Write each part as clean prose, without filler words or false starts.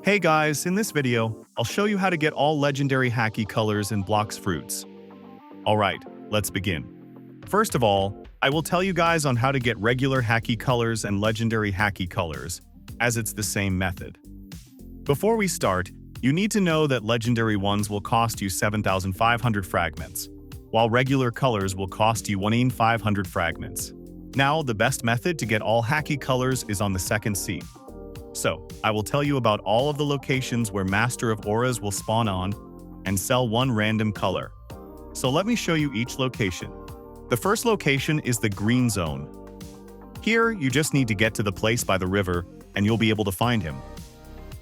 Hey guys, in this video, I'll show you how to get all legendary Haki colors in Blox Fruits. Alright, let's begin. First of all, I will tell you guys on how to get regular Haki colors and legendary Haki colors, as it's the same method. Before we start, you need to know that legendary ones will cost you 7,500 fragments, while regular colors will cost you 1,500 fragments. Now, the best method to get all Haki colors is on the second scene. So, I will tell you about all of the locations where Master of Auras will spawn on and sell one random color. So let me show you each location. The first location is the green zone. Here, you just need to get to the place by the river and you'll be able to find him.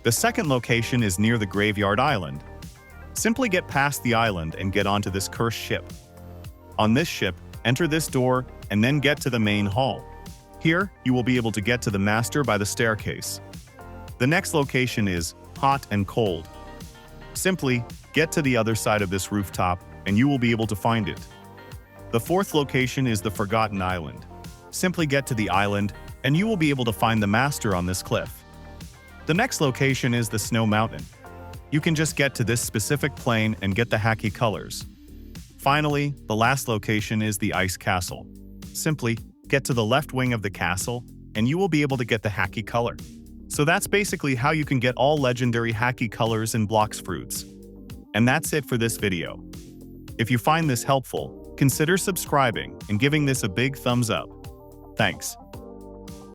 The second location is near the Graveyard Island. Simply get past the island and get onto this cursed ship. On this ship, enter this door and then get to the main hall. Here, you will be able to get to the Master by the staircase. The next location is hot and cold. Simply get to the other side of this rooftop and you will be able to find it. The fourth location is the Forgotten Island. Simply get to the island and you will be able to find the Master on this cliff. The next location is the Snow Mountain. You can just get to this specific plane and get the Haki colors. Finally, the last location is the Ice Castle. Simply get to the left wing of the castle and you will be able to get the Haki color. So that's basically how you can get all legendary Haki colors in Blox Fruits. And that's it for this video. If you find this helpful, consider subscribing and giving this a big thumbs up. Thanks.